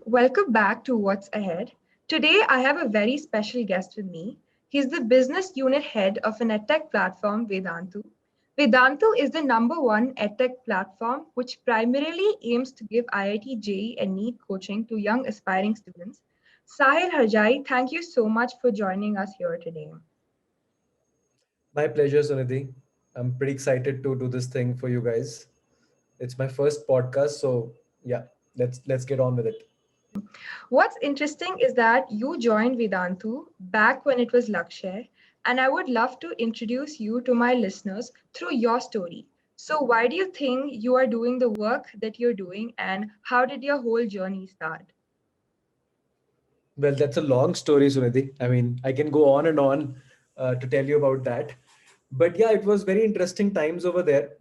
Welcome back to What's Ahead. Today, I have a very special guest with me. He's the business unit head of an edtech platform, Vedantu. Vedantu is the number one edtech platform which primarily aims to give IIT JEE and NEET coaching to young aspiring students. Sahil Harjai, thank you so much for joining us here today. My pleasure, Sunidhi. I'm pretty excited to do this thing for you guys. It's my first podcast, so yeah, let's get on with it. What's interesting is that you joined Vedantu back when it was Lakshya, and I would love to introduce you to my listeners through your story. So, why do you think you are doing the work that you're doing, and how did your whole journey start? Well, that's a long story, Sunidhi. I mean, I can go on and on to tell you about that. But yeah, it was very interesting times over there.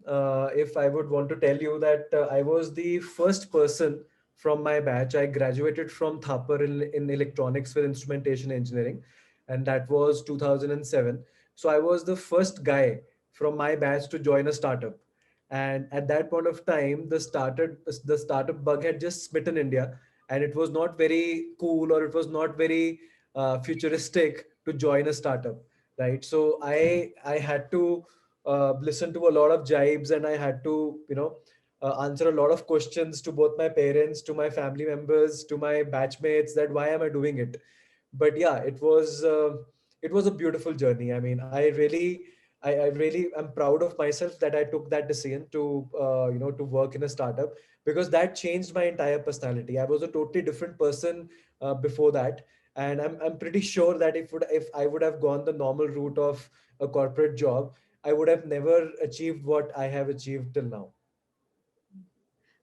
If I would want to tell you that I was the first person from my batch. I graduated from Thapar in electronics with instrumentation engineering, and that was 2007. So I was the first guy from my batch to join a startup. And at that point of time, the startup bug had just smitten India, and it was not very cool, or it was not very futuristic to join a startup, right? So I had to listen to a lot of jibes, and I had to answer a lot of questions to both my parents, to my family members, to my batchmates, that why am I doing it. But yeah, it was a beautiful journey. I mean, I really am proud of myself that I took that decision to to work in a startup, because that changed my entire personality. I was a totally different person before that, and I'm pretty sure that if I would have gone the normal route of a corporate job, I would have never achieved what I have achieved till now.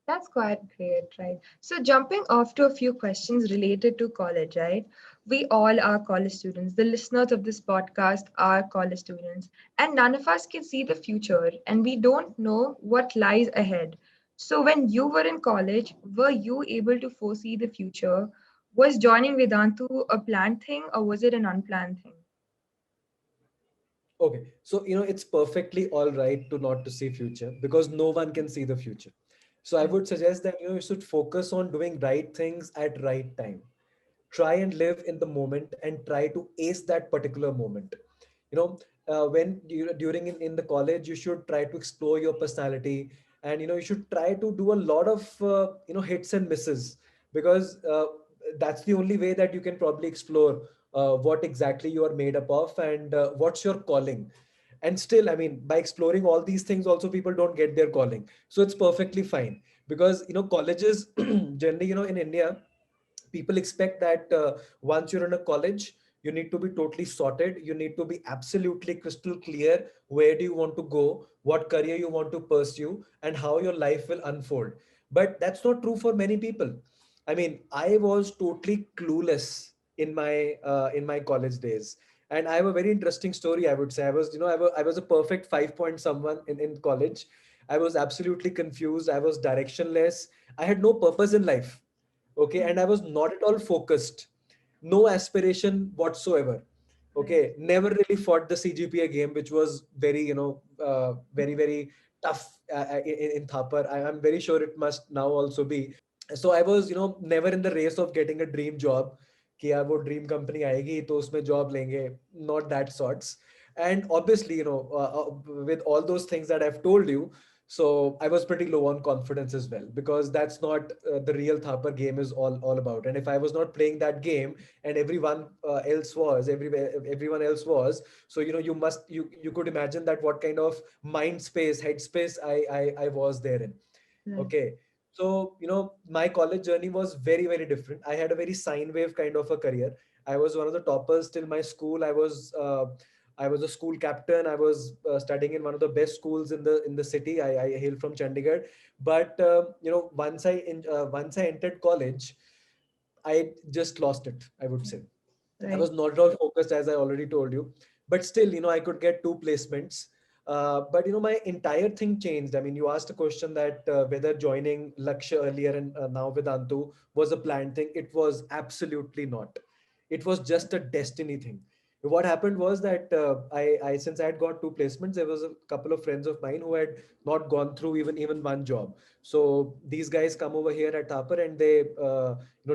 That's quite great, right? So, jumping off to a few questions related to college, right? We all are college students. The listeners of this podcast are college students, and none of us can see the future, and we don't know what lies ahead. So, when you were in college, were you able to foresee the future? Was joining Vedantu a planned thing, or was it an unplanned thing? Okay, so it's perfectly all right to not to see future, because no one can see the future. So I Right. would suggest that you should focus on doing right things at right time. Try and live in the moment and try to ace that particular moment. you know when you during in the college, you should try to explore your personality, and you should try to do a lot of hits and misses, because that's the only way that you can probably explore what exactly you are made up of, and what's your calling. And still, I mean, by exploring all these things also, people don't get their calling, so it's perfectly fine. Because colleges generally, in India, people expect that once you're in a college, you need to be totally sorted, you need to be absolutely crystal clear where do you want to go, what career you want to pursue, and how your life will unfold. But that's not true for many people. I mean, I was totally clueless in my college days. And I have a very interesting story. I would say, I was a perfect 5 point someone in college. I was absolutely confused, I was directionless, I had no purpose in life. Okay, and I was not at all focused, no aspiration whatsoever. Right. Okay, never really fought the CGPA game, which was very very very tough in Thapar. I'm very sure it must now also be. So I was never in the race of getting a dream job, कि यार वो dream company आएगी तो उसमें job लेंगे. Not that sorts. And obviously, with all those things that I've told you, so I was pretty low on confidence as well, because that's not the real Thapar game is all about. And if I was not playing that game, and everyone else was, so you could imagine that what kind of mind space, headspace I was there in. Right. Okay. So, my college journey was very, very different. I had a very sine wave kind of a career. I was one of the toppers till my school. I was a school captain. I was studying in one of the best schools in the city. I hail from Chandigarh. But once I entered college, I just lost it, I would say. I Right. was not at all focused, as I already told you. But still, I could get two placements. But my entire thing changed. I mean, you asked a question that whether joining Lakshya earlier and now Vedantu was a planned thing. It was absolutely not. It was just a destiny thing. What happened was that I since I had got two placements, there was a couple of friends of mine who had not gone through even one job. So these guys come over here at Thapar and they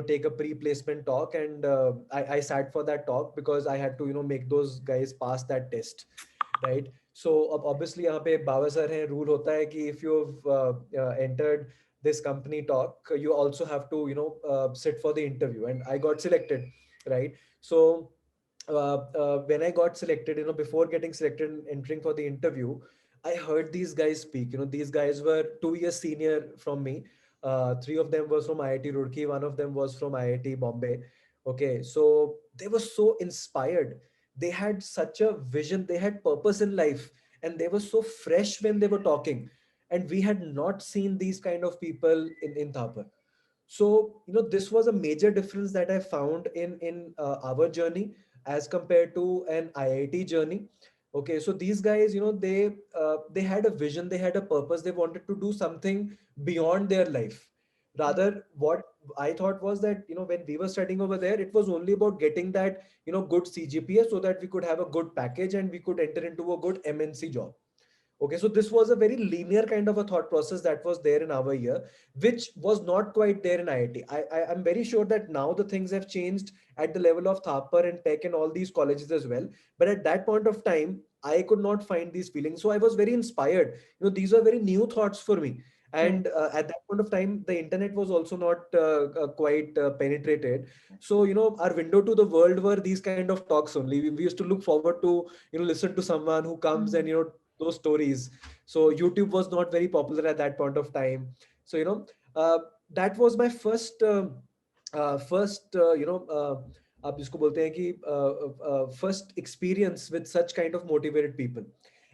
take a pre-placement talk, and I sat for that talk because I had to make those guys pass that test, right? So obviously यहाँ पे बाबा sir है, rule होता है कि if you've entered this company talk, you also have to sit for the interview, and I got selected, right? So when I got selected, before getting selected and entering for the interview, I heard these guys speak. These guys were 2 years senior from me. Three of them was from IIT Roorkee, one of them was from IIT Bombay. Okay, so they were so inspired. They had such a vision, they had purpose in life, and they were so fresh when they were talking. And we had not seen these kind of people in Thapar. So this was a major difference that I found in our journey as compared to an IIT journey. Okay, so these guys, they had a vision, they had a purpose, they wanted to do something beyond their life. Rather, what I thought was that when we were studying over there, it was only about getting that good CGPA so that we could have a good package and we could enter into a good MNC job. Okay, so this was a very linear kind of a thought process that was there in our year, which was not quite there in IIT. I'm very sure that now the things have changed at the level of Thapar and Tech and all these colleges as well. But at that point of time, I could not find these feelings. So I was very inspired. These were very new thoughts for me. Right. And at that point of time, the internet was also not quite penetrated. So, our window to the world were these kind of talks only. We used to look forward to, listen to someone who comes and, Mm. those stories. So YouTube was not very popular at that point of time. So that was my first आप जिसको बोलते हैं कि first experience with such kind of motivated people.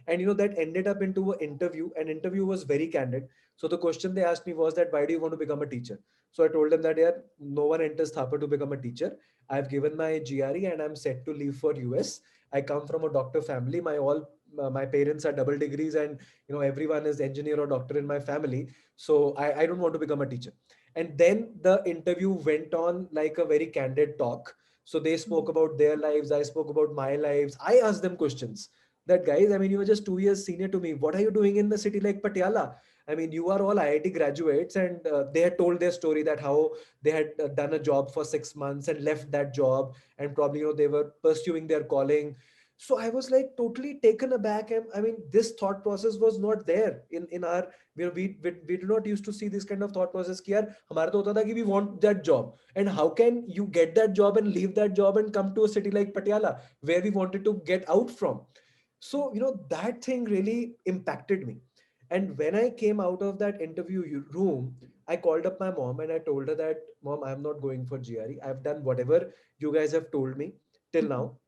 And that ended up into an interview, and interview was very candid. So the question they asked me was that, why do you want to become a teacher? So I told them that, yeah, no one enters Thapar to become a teacher. I've given my GRE and I'm set to leave for US. I come from a doctor family. My parents are double degrees, and everyone is engineer or doctor in my family. So I don't want to become a teacher. And then the interview went on like a very candid talk. So they spoke about their lives, I spoke about my lives. I asked them questions that, guys, I mean, you were just 2 years senior to me, what are you doing in the city like Patiala? I mean, you are all IIT graduates. And they had told their story that how they had done a job for 6 months and left that job, and probably they were pursuing their calling. So I was like totally taken aback. And I mean, this thought process was not there in our, we do not used to see this kind of thought process कि यार हमारा तो होता था कि we want that job, and how can you get that job and leave that job and come to a city like Patiala where we wanted to get out from. So that thing really impacted me. And when I came out of that interview room, I called up my mom and I told her that, Mom, I'm not going for GRE. I've done whatever you guys have told me till now,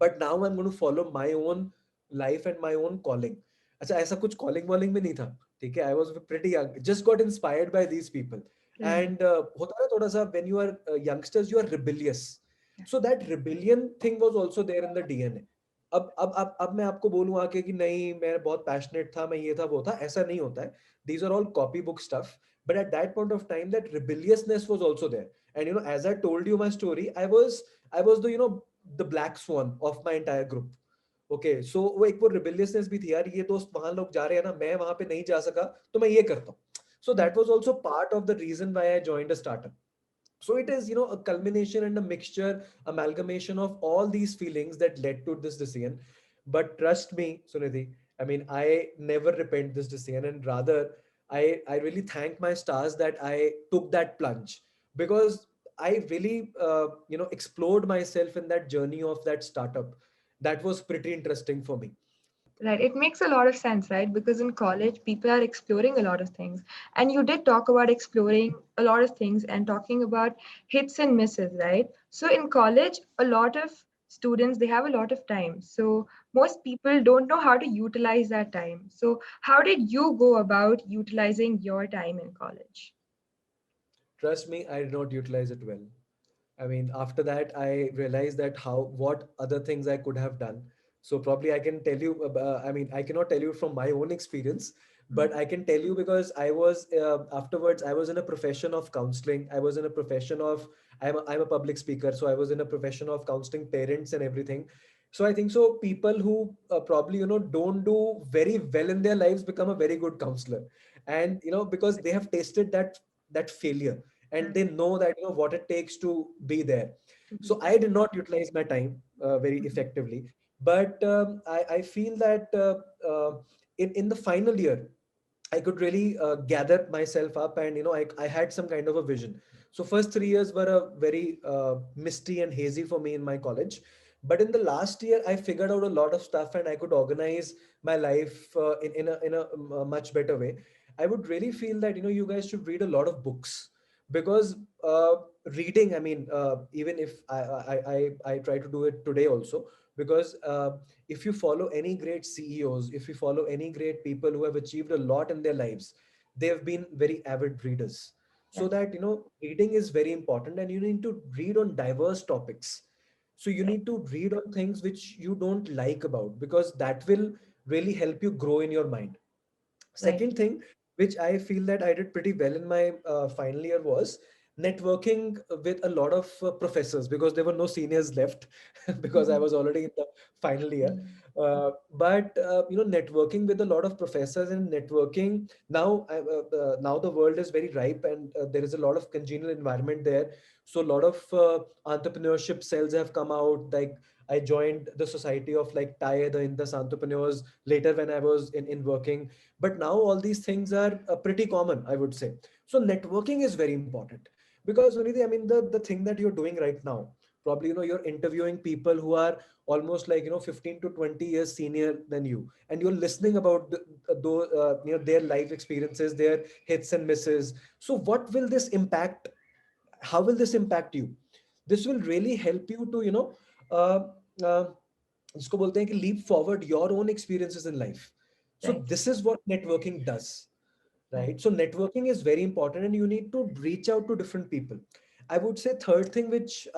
but now I'm going to follow my own life and my own calling. अच्छा ऐसा कुछ calling वालिंग में नहीं था, ठीक है? I was pretty young, just got inspired by these people. Right. And होता है थोड़ा सा, when you are youngsters you are rebellious. Yeah. So that rebellion thing was also there in the DNA. अब मैं आपको बोलूँ आके कि नहीं मैं बहुत passionate था, मैं ये था वो था, ऐसा नहीं होता है. These are all copybook stuff. But at that point of time, that rebelliousness was also there. And as I told you my story, I was the the black swan of my entire group. Okay, so वो एक वो rebelliousness भी थी यार, ये दोस्त वहां लोग जा रहे हैं ना, मैं वहां पे नहीं जा सका, तो मैं ये करता हूँ. So Mm. that was also part of the reason why I joined a startup. So it is a culmination and a mixture, amalgamation of all these feelings that led to this decision. But trust me, Sunidhi, I mean, I never repent this decision, and rather I really thank my stars that I took that plunge, because I really explored myself in that journey of that startup. That was pretty interesting for me. Right. It makes a lot of sense, right? Because in college, people are exploring a lot of things. And you did talk about exploring a lot of things and talking about hits and misses, right? So in college, a lot of students, they have a lot of time. So most people don't know how to utilize that time. So how did you go about utilizing your time in college? Trust me, I did not utilize it well. I mean, after that, I realized that what other things I could have done. So probably I can tell you, I mean, I cannot tell you from my own experience, but I can tell you because afterwards, I was in a profession of counseling. I was in a profession of, I'm a public speaker. So I was in a profession of counseling parents and everything. So I think so people who probably don't do very well in their lives become a very good counselor, and because they have tasted that failure, and they Mm. know that what it takes to be there. To be So I there. did not utilize my time very Mhm. effectively, but I feel that in the final year I could really gather myself up, and I had some kind of a vision. So first 3 years were a very misty and hazy for me in my college, but in the last year I figured out a lot of stuff, and I could organize my life in a much better way. I would really feel that you guys should read a lot of books, because uh, reading. I mean, even if I try to do it today also, because if you follow any great CEOs, if you follow any great people who have achieved a lot in their lives, they have been very avid readers. So That's that, reading is very important, and you need to read on diverse topics. So you right. need to read on things which you don't like about, because that will really help you grow in your mind. Right. Second thing, which I feel that I did pretty well in my final year, was networking with a lot of professors, because there were no seniors left because I Mhm. was already in the final year. Mm. But networking with a lot of professors, and networking now, now the world is very ripe, and there is a lot of congenial environment there. So a lot of entrepreneurship cells have come out. Like, I joined the society of like TIE, the Indus entrepreneurs, later when I was in working. But now all these things are pretty common, I would say. So networking is very important, because Sunidhi, I mean, the thing that you're doing right now, probably you're interviewing people who are almost like 15 to 20 years senior than you, and you're listening about their life experiences, their hits and misses. So what will this impact? How will this impact you? This will really help you to uh, uh, जिसको बोलते हैं कि leap forward your own experiences in life. So Right. this is what networking does, Right. right? So networking is very important, and you need to reach out to different people. I would say third thing, which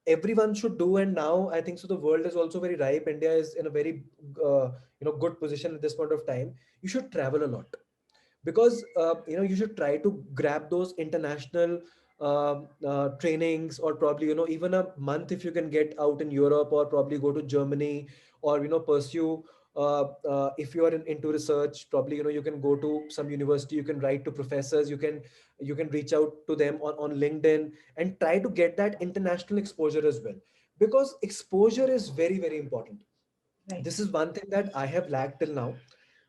everyone should do, and now I think so the world is also very ripe. India is in a very good position at this point of time. You should travel a lot, because you should try to grab those international trainings, or probably even a month if you can get out in Europe, or probably go to Germany, or pursue if you are into research, probably you can go to some university, you can write to professors, you can reach out to them on LinkedIn, and try to get that international exposure as well, because exposure is very, very important. Right. This is one thing that I have lacked till now.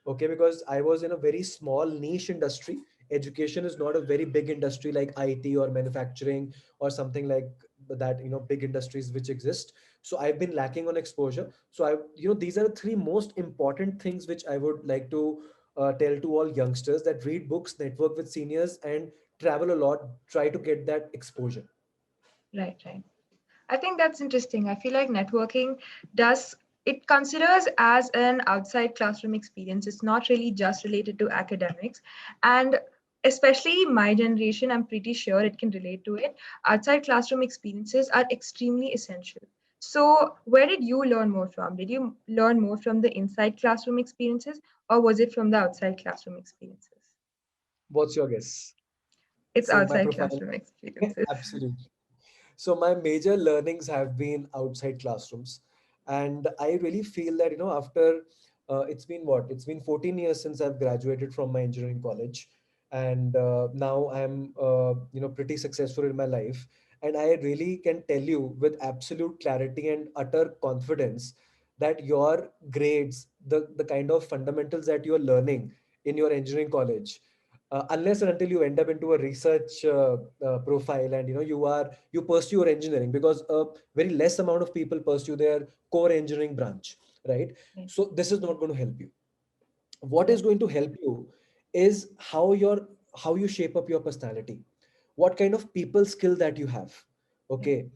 Okay, because I was in a very small niche industry. Education is not a very big industry like IT or manufacturing or something like that, big industries which exist. So I've been lacking on exposure. So these are the three most important things which I would like to tell to all youngsters: that read books, network with seniors, and travel a lot. Try to get that exposure. Right. Right. I think that's interesting. I feel like networking does it considers as an outside classroom experience. It's not really just related to academics. And especially my generation, I'm pretty sure it can relate to it. Outside classroom experiences are extremely essential. So, where did you learn more from? Did you learn more from the inside classroom experiences, or was it from the outside classroom experiences? What's your guess? It's Say my outside profile. classroom experiences. Absolutely. So my major learnings have been outside classrooms, and I really feel that after it's been what, it's been 14 years since I've graduated from my engineering college, and now I'm pretty successful in my life, and I really can tell you with absolute clarity and utter confidence that your grades, the kind of fundamentals that you are learning in your engineering college, unless and until you end up into a research profile, and you pursue your engineering, because a very less amount of people pursue their core engineering branch, right? Right. So this is not going to help you. What is Right. going to help you is how you shape up your personality, what kind of people skill that you have. Right. Okay.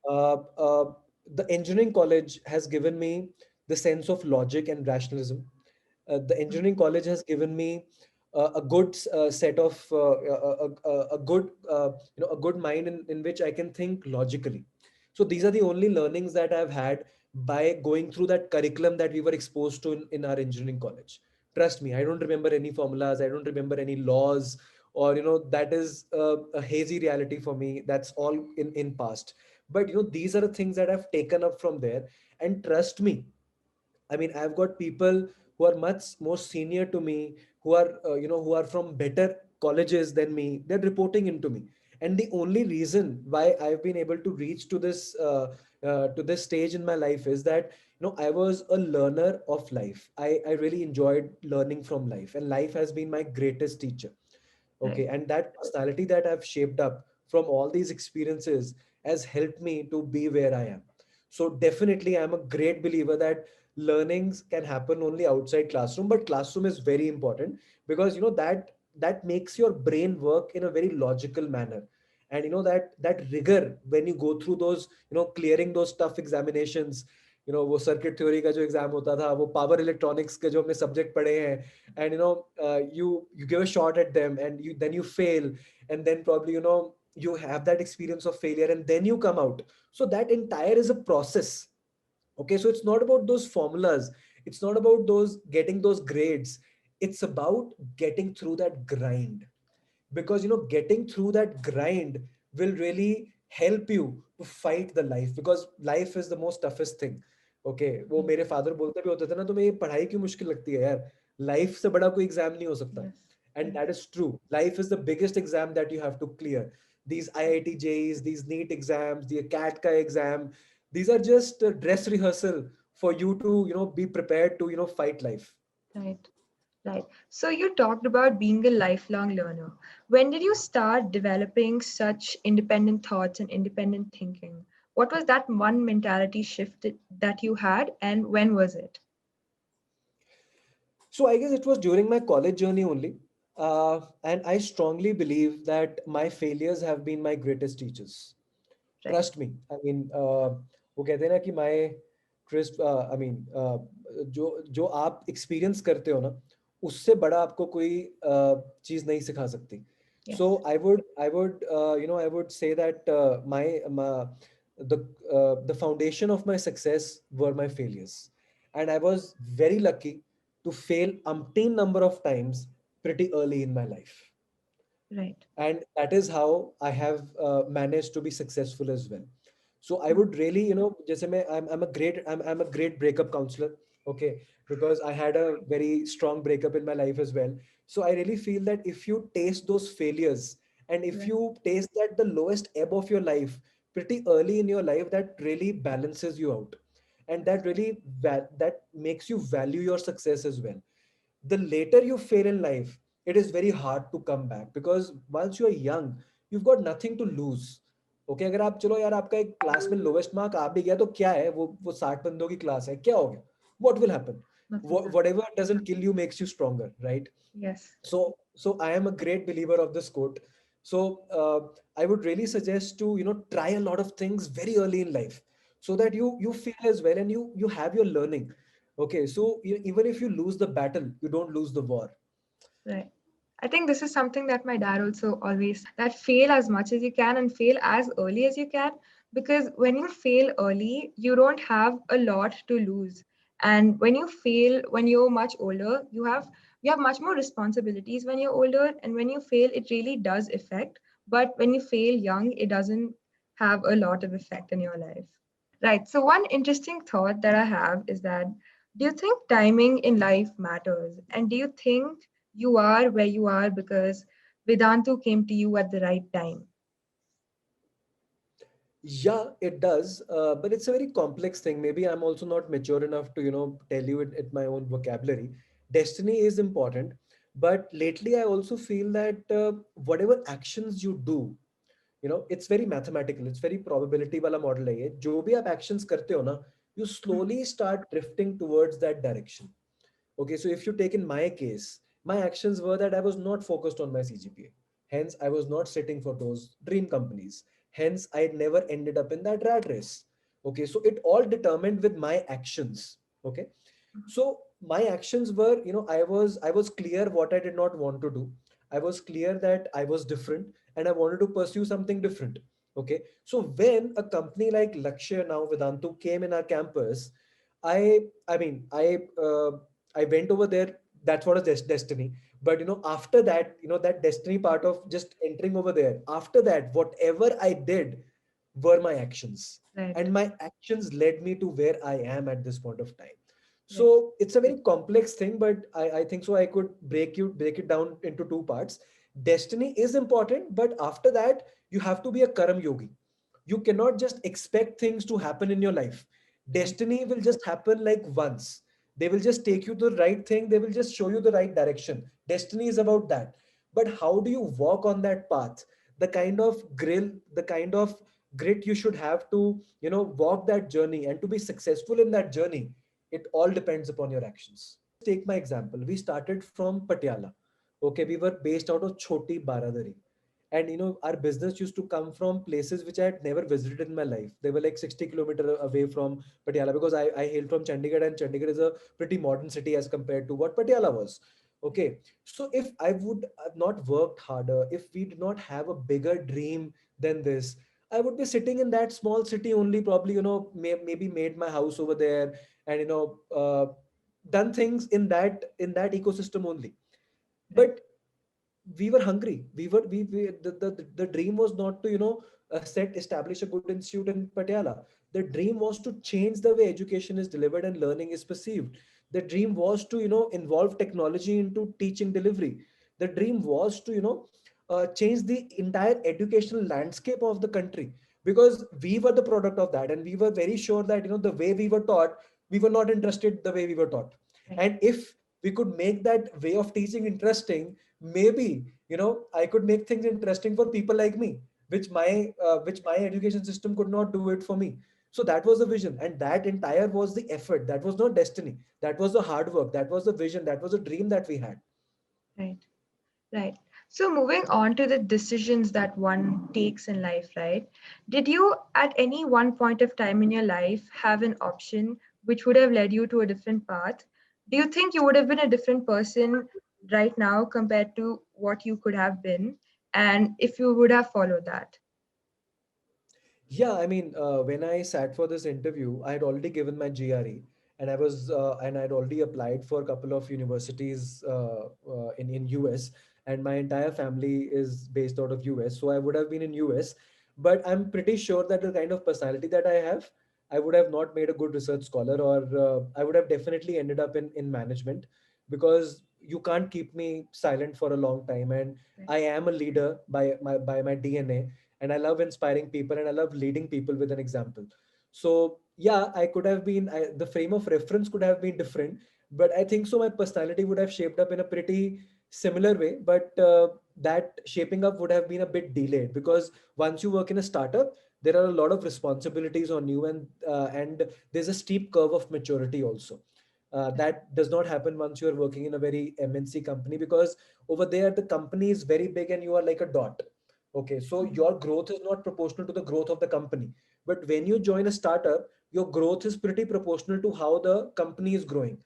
uh, uh, the engineering college has given me the sense of logic and rationalism. The Mhm. engineering college has given me a good set of a good a good mind in which I can think logically. So these are the only learnings that I've had by going through that curriculum that we were exposed to in our engineering college. Trust me, I don't remember any formulas, I don't remember any laws, or that is a hazy reality for me. That's all in past. But these are the things that I've taken up from there, And trust me, I mean, I've got people who are much more senior to me, who are, who are from better colleges than me. They're reporting into me. And the only reason why I've been able to reach to this stage in my life is that, I was a learner of life. I really enjoyed learning from life, and life has been my greatest teacher. Right. Okay, and that personality that I've shaped up from all these experiences has helped me to be where I am. So definitely I'm a great believer that learnings can happen only outside classroom, but classroom is very important because that makes your brain work in a very logical manner. And that rigor when you go through those, clearing those tough examinations, वो circuit theory का जो exam होता था, वो power electronics के जो हमने subject पढ़े हैं, and you give a shot at them, and you fail, and then probably you have that experience of failure, and then you come out. So that entire is a process. Okay, so it's not about those formulas, it's not about those getting those grades, it's about getting through that grind. Because getting through that grind will really help you to fight the life, because life is the most toughest thing. Okay, वो Mm. मेरे father बोलते भी होते थे ना, तुम्हें ये पढ़ाई क्यों मुश्किल लगती है यार, लाइफ से बड़ा कोई एग्जाम नहीं हो सकता. Yes. And Right. that is true. Life is the biggest exam that you have to clear. These IIT JEEs, these NEET exams, the CAT ka exam, these are just a dress rehearsal for you to be prepared to fight life. Right. Right. So you talked about being a lifelong learner. When did you start developing such independent thoughts and independent thinking? What was that one mentality shift that you had, and when was it? So I guess it was during my college journey only. And I strongly believe that my failures have been my greatest teachers. Right. Trust me. I mean, वो कहते हैं ना कि my crisp, I mean, जो जो आप experience करते हो ना, उससे बड़ा आपको कोई चीज़ नहीं सिखा सकती. Yes. So I would say that the foundation of my success were my failures, and I was very lucky to fail umpteen number of times pretty early in my life, Right. and that is how I have managed to be successful as well. So I Mm. would really, जैसे I'm a great breakup counselor. Okay, because I had a very strong breakup in my life as well. So I really feel that if you taste those failures, and if Right. you taste that the lowest ebb of your life pretty early in your life, that really balances you out, and Yes. that really that makes you value your success as well. The later you fail in life, it is very hard to come back, because once you are young, you've got nothing to lose. Okay, अगर आप चलो यार, आपका एक class में lowest mark आ भी गया तो क्या है, वो 60 बंदों की क्लास है, क्या हो गया, what will happen, Nothing happened. whatever doesn't kill you makes you stronger, right? Yes. So I am a great believer of this quote. So I would really suggest to try a lot of things very early in life, so that you feel as well, and you have your learning. Okay, so even if you lose the battle, you don't lose the war. Right. I think this is something that my dad also always said, that fail as much as you can and fail as early as you can. Because when you fail early, you don't have a lot to lose. And when you fail when you're much older, you have much more responsibilities when you're older. And when you fail, it really does affect. But when you fail young, it doesn't have a lot of effect in your life. Right. So, one interesting thought that I have is that, do you think timing in life matters? And do you think you are where you are because Vedantu came to you at the right time? Yeah, it does, but it's a very complex thing. Maybe I'm also not mature enough to tell you it at my own vocabulary. Destiny is important, but lately I also feel that whatever actions you do, it's very mathematical, it's very probability wala model hai ye. Jo bhi aap actions karte ho na, you Mhm. slowly start drifting towards that direction. Okay, so if you take in my case, my actions were that I was not focused on my CGPA. Hence, I was not sitting for those dream companies. Hence, I never ended up in that rat race. Okay, so it all determined with my actions. Okay, so my actions were, I was clear what I did not want to do. I was clear that I was different and I wanted to pursue something different. Okay, so when a company like Lakshya, now Vedantu, came in our campus, I mean, I went over there. That's what is destiny. But after that, that destiny part of just entering over there. After that, whatever I did were my actions. Right. And my actions led me to where I am at this point of time. Right. So it's a very complex thing, but I think so I could break it down into two parts. Destiny is important, but after that, you have to be a Karam Yogi. You cannot just expect things to happen in your life. Right. Destiny will just happen like once. They will just take you to the right thing, they will just show you the right direction. Destiny is about that. But how do you walk on that path? The kind of grill, the kind of grit you should have to, walk that journey and to be successful in that journey, it all depends upon your actions. Take my example. We started from Patiala. Okay, we were based out of Choti Baradari. And our business used to come from places which I had never visited in my life. They were like 60 kilometers away from Patiala, because I hail from Chandigarh, and Chandigarh is a pretty modern city as compared to what Patiala was. Okay. So if I would have not worked harder, if we did not have a bigger dream than this, I would be sitting in that small city only, probably, maybe made my house over there, and done things in that ecosystem only. Right. But we were hungry. The dream was not to establish a good institute in Patiala. The dream was to change the way education is delivered and learning is perceived. The dream was to involve technology into teaching delivery. The dream was to change the entire educational landscape of the country, because we were the product of that, and we were very sure that the way we were taught, we were not interested the way we were taught. Right. And if we could make that way of teaching interesting, maybe I could make things interesting for people like me, which my education system could not do it for me. So that was the vision, and that entire was the effort. That was not destiny, that was the hard work, that was the vision, that was a dream that we had. Right. Right. So moving on to the decisions that one takes in life, right? Did you at any one point of time in your life have an option which would have led you to a different path? Do you think you would have been a different person right now compared to what you could have been? And if you would have followed that? Yeah, I mean, when I sat for this interview, I had already given my GRE, and I'd already applied for a couple of universities in US, and my entire family is based out of US, so I would have been in US. But I'm pretty sure that the kind of personality that I have, I would have not made a good research scholar, or I would have definitely ended up in management, because you can't keep me silent for a long time, and Right. I am a leader by my DNA, and I love inspiring people, and I love leading people with an example. So yeah, I could have been, the frame of reference could have been different, but I think so my personality would have shaped up in a pretty similar way. But that shaping up would have been a bit delayed, because once you work in a startup, there are a lot of responsibilities on you, and there's a steep curve of maturity also. That does not happen once you're working in a very MNC company, because over there the company is very big and you are like a dot. Okay, so Mhm. your growth is not proportional to the growth of the company. But when you join a startup, your growth is pretty proportional to how the company is growing. Right.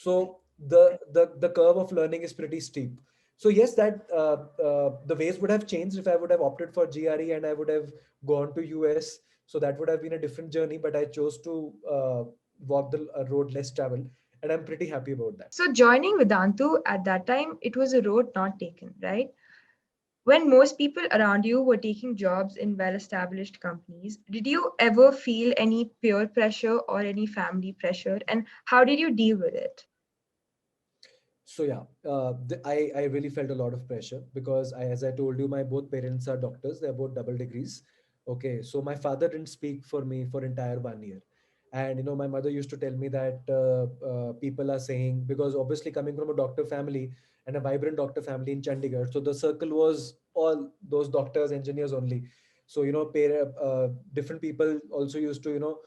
So the curve of learning is pretty steep. So yes, that the ways would have changed if I would have opted for GRE and I would have gone to US. So that would have been a different journey. But I chose to walk the road less traveled, and I'm pretty happy about that. So joining Vedantu at that time, it was a road not taken, right? When most people around you were taking jobs in well established companies, did you ever feel any peer pressure or any family pressure? And how did you deal with it? So yeah, I really felt a lot of pressure, because as I told you, my both parents are doctors. They're both double degrees. Okay, so my father didn't speak for me for entire 1 year, and my mother used to tell me that people are saying, because obviously coming from a doctor family and a vibrant doctor family in Chandigarh, so the circle was all those doctors, engineers only. So different people also used to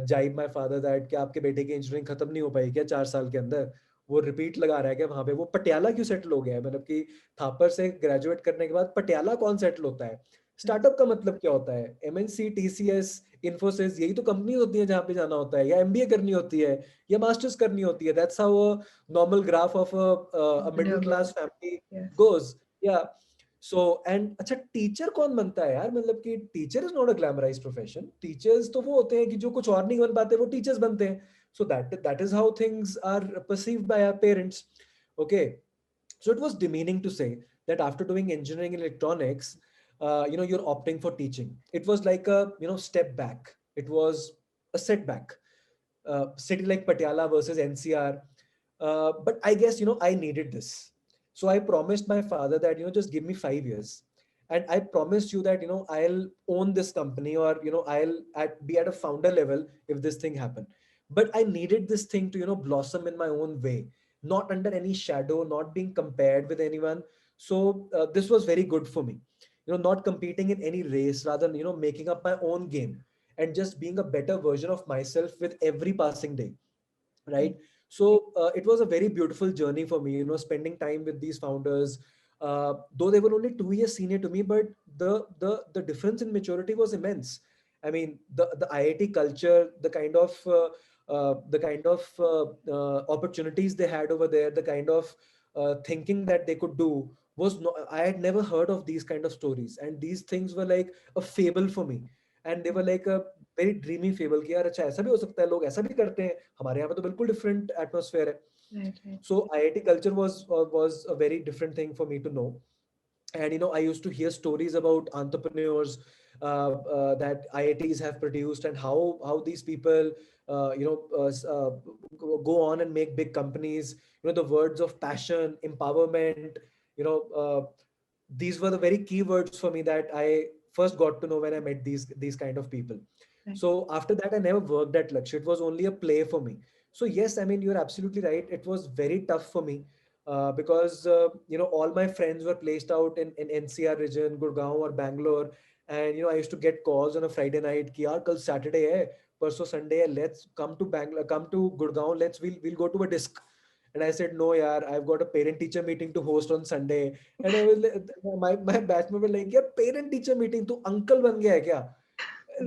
jibe my father that क्या आपके बेटे की engineering खत्म नहीं हो पाई क्या 4 साल के अंदर, वो रिपीट लगा रहा है कि वहां पे वो पटियाला क्यों सेटल हो गया है, मतलब कि थापर से ग्रेजुएट करने के बाद पटियाला कौन सेटल होता है, Right. स्टार्टअप का मतलब क्या होता है, एमएनसी टीसीएस इन्फोसिस यही तो कंपनी होती है जहां पे जाना होता है, या एमबीए करनी होती है, या मास्टर्स करनी होती है, that's how a normal graph of a middle Entrepreneur class goes. Family Yes. Goes. या सो एंड अच्छा, टीचर कौन बनता है यार, मतलब कि teacher is not a glamorised profession. Teachers तो वो होते हैं कि जो कुछ और नहीं बन पाते वो टीचर्स बनते हैं. So that is how things are perceived by our parents. Okay, so it was demeaning to say that after doing engineering in electronics, you're opting for teaching. It was like a, step back. It was a setback. City like Patiala versus NCR. But I guess, I needed this. So I promised my father that, just give me 5 years. And I promised you that, I'll own this company, or, be at a founder level if this thing happened. But I needed this thing to, blossom in my own way, not under any shadow, not being compared with anyone. So this was very good for me, not competing in any race, rather, making up my own game and just being a better version of myself with every passing day, right? Right. So it was a very beautiful journey for me, spending time with these founders. Though they were only 2 years senior to me, but the difference in maturity was immense. I mean, the IIT culture, the kind of opportunities they had over there, the kind of thinking that they could do was no, I had never heard of these kind of stories, and these things were like a fable for me. And they were like a very dreamy fable कि यार अच्छा ऐसा भी हो सकता है, लोग ऐसा भी करते हैं, हमारे यहाँ पे तो बिल्कुल डिफरेंट एटमोसफेयर है. Right. Right. So IIT culture was a very different thing for me to know. And I used to hear stories about entrepreneurs that IITs have produced, and how these people go on and make big companies. The words of passion, empowerment, you know uh, these were the very key words for me that I first got to know when I met these kind of people. Right. So after that, I never worked at Lakshya. It was only a play for me. So yes, I mean, you're absolutely right. It was very tough for me because all my friends were placed out in NCR region, Gurgaon or Bangalore, and I used to get calls on a Friday night कि यार कल Saturday है, परसों Sunday है, let's come to Bangalore, come to Gurgaon, we'll go to a disc. And I said, no, yaar, I've got a parent teacher meeting to host on Sunday. And I was my batchmate were like, yeah, parent teacher meeting, tu uncle ban gaya hai kya?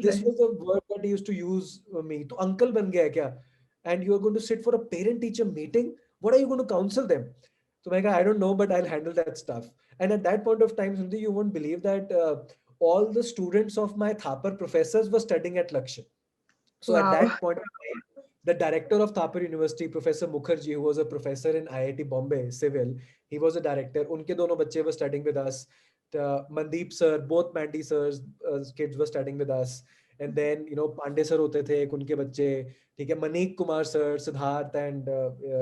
This Right. was the word that he used to use me. Tu uncle ban gaya hai kya? And you are going to sit for a parent teacher meeting? What are you going to counsel them? So I don't know, but I'll handle that stuff. And at that point of time, Sundhi, you won't believe that all the students of my Thapar professors were studying at Lakshya. So at Wow. that point of time, the director of Thapar University, Professor Mukherjee, who was a professor in IIT Bombay, civil, he was a director. Unke dono bacche were studying with us. Mandeep sir, both Mandy sir's kids were studying with us. And then, Pandey sir hote the, ek unke bacche. ठीक है, Manik Kumar sir, Siddharth, and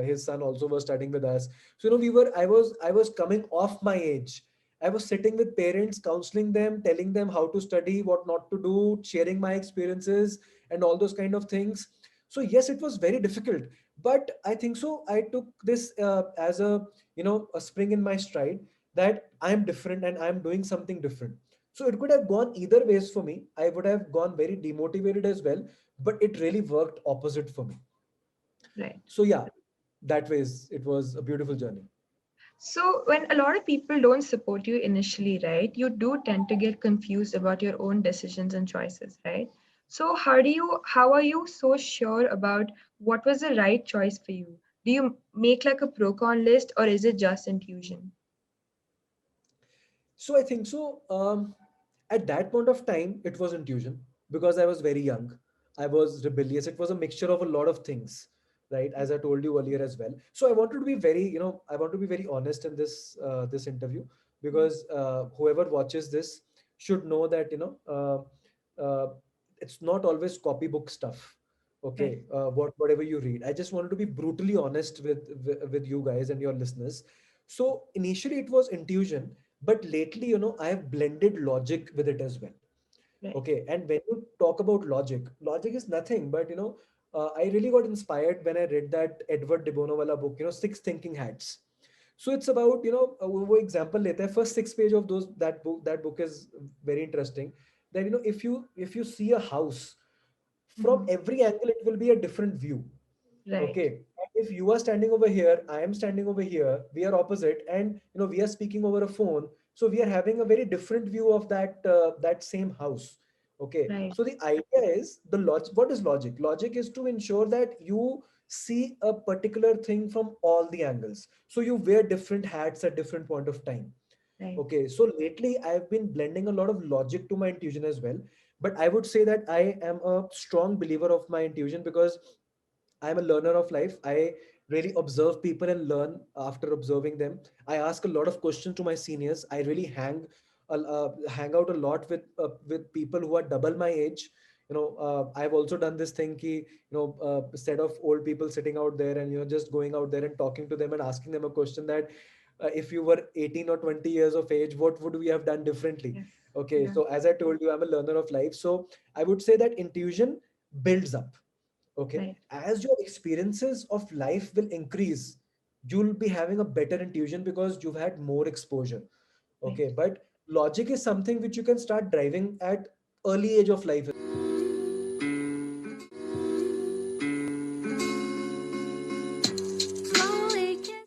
his son also were studying with us. So, I was coming off my age. I was sitting with parents, counseling them, telling them how to study, what not to do, sharing my experiences, and all those kind of things. So yes, it was very difficult, but I think so I took this as a spring in my stride, that I am different and I am doing something different. So it could have gone either ways for me. I would have gone very demotivated as well, but it really worked opposite for me. Right. So yeah, that ways it was a beautiful journey. So, when a lot of people don't support you initially, right, you do tend to get confused about your own decisions and choices, right? So, how are you so sure about what was the right choice for you? Do you make like a pro con list, or is it just intuition? So I think so. At that point of time, it was intuition because I was very young. I was rebellious. It was a mixture of a lot of things, right? As I told you earlier as well. So I wanted to be I want to be very honest in this interview, because whoever watches this should know that it's not always copybook stuff. Right. Okay, whatever you read, I just wanted to be brutally honest with you guys and your listeners. So initially, it was intuition, but lately, I have blended logic with it as well. Right. Okay, and when you talk about logic is nothing but I really got inspired when I read that Edward de Bono wala book, Six Thinking Hats. So it's about वो example लेते हैं, first 6 page of those that book is very interesting. That if you see a house from Mhm. every angle, it will be a different view. Right. Okay. And if you are standing over here, I am standing over here, we are opposite, and we are speaking over a phone. So we are having a very different view of that same house. Okay. Right. So the idea is the logic. What is logic? Logic is to ensure that you see a particular thing from all the angles. So you wear different hats at different point of time. Right. Okay, so lately I've been blending a lot of logic to my intuition as well. But I would say that I am a strong believer of my intuition because I'm a learner of life. I really observe people and learn after observing them. I ask a lot of questions to my seniors. I really hang hang out a lot with people who are double my age. I've also done this thing ki, set of old people sitting out there, and just going out there and talking to them and asking them a question that, if you were 18 or 20 years of age, what would we have done differently? Yes. Okay, Yeah. so as I told you, I'm a learner of life. So I would say that intuition builds up. Okay, Right. as your experiences of life will increase, you'll be having a better intuition because you've had more exposure. Right. Okay, but logic is something which you can start driving at early age of life.